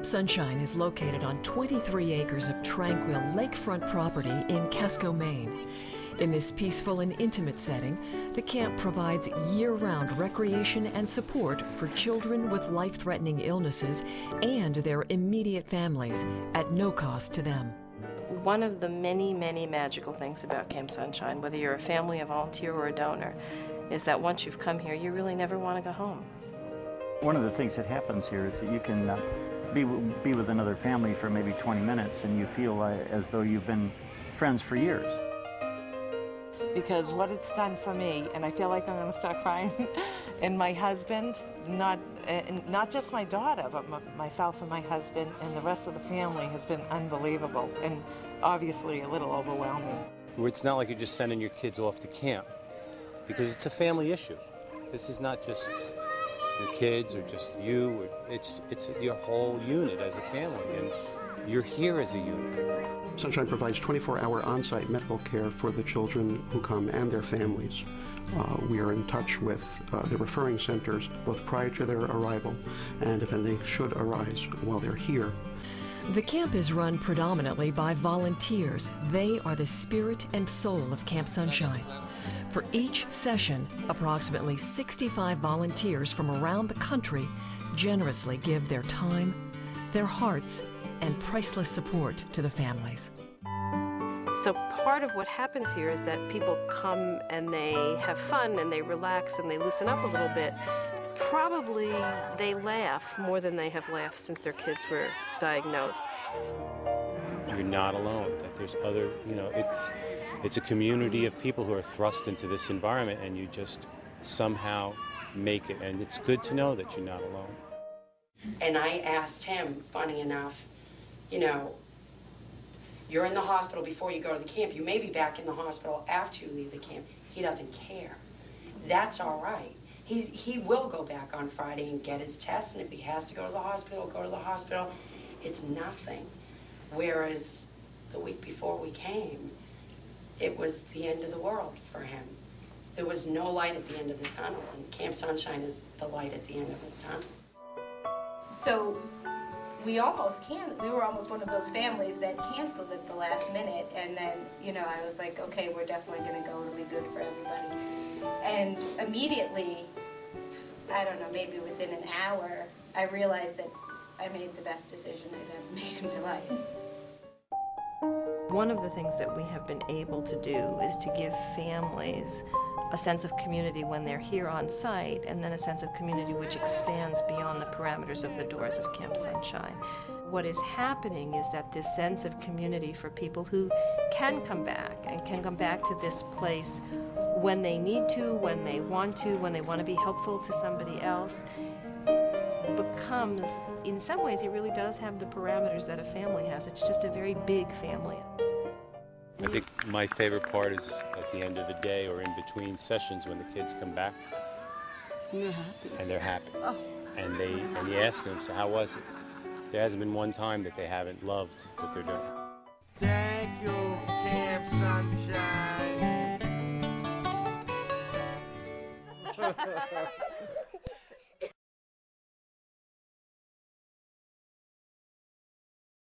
Camp Sunshine is located on 23 acres of tranquil lakefront property in Casco, Maine. In this peaceful and intimate setting, the camp provides year-round recreation and support for children with life-threatening illnesses and their immediate families at no cost to them. One of the many, many magical things about Camp Sunshine, whether you're a family, a volunteer, or a donor, is that once you've come here, you really never want to go home. One of the things that happens here is that you can be with another family for maybe 20 minutes and you feel as though you've been friends for years. Because what it's done for me, and I feel like I'm going to start crying, and my husband, not just my daughter, but myself and my husband and the rest of the family has been unbelievable and obviously a little overwhelming. Where it's not like you're just sending your kids off to camp, because it's a family issue. This is not just your kids or just you, or it's your whole unit as a family, and you're here as a unit. Sunshine provides 24-hour on-site medical care for the children who come and their families. We are in touch with the referring centers both prior to their arrival and if anything should arise while they're here. The camp is run predominantly by volunteers. They are the spirit and soul of Camp Sunshine. For each session, approximately 65 volunteers from around the country generously give their time, their hearts, and priceless support to the families. So part of what happens here is that people come and they have fun and they relax and they loosen up a little bit. Probably they laugh more than they have laughed since their kids were diagnosed. You're not alone, that there's other, it's a community of people who are thrust into this environment and you just somehow make it, and it's good to know that you're not alone. And I asked him, funny enough, you're in the hospital before you go to the camp. You may be back in the hospital after you leave the camp. He doesn't care. That's all right. He will go back on Friday and get his tests, and if he has to go to the hospital, he'll go to the hospital. It's nothing. Whereas the week before we came, it was the end of the world for him. There was no light at the end of the tunnel, and Camp Sunshine is the light at the end of his tunnel. So we were almost one of those families that canceled at the last minute, and then, I was like, okay, we're definitely going to go, it'll be good for everybody. And immediately, I don't know, maybe within an hour, I realized that I made the best decision I've ever made in my life. One of the things that we have been able to do is to give families a sense of community when they're here on site, and then a sense of community which expands beyond the parameters of the doors of Camp Sunshine. What is happening is that this sense of community for people who can come back, and can come back to this place when they need to, when they want to be helpful to somebody else, becomes, in some ways, it really does have the parameters that a family has. It's just a very big family. I think my favorite part is at the end of the day or in between sessions when the kids come back. You're happy. And they're happy. Oh. And you ask them, so how was it? There hasn't been one time that they haven't loved what they're doing. Thank you, Camp Sunshine.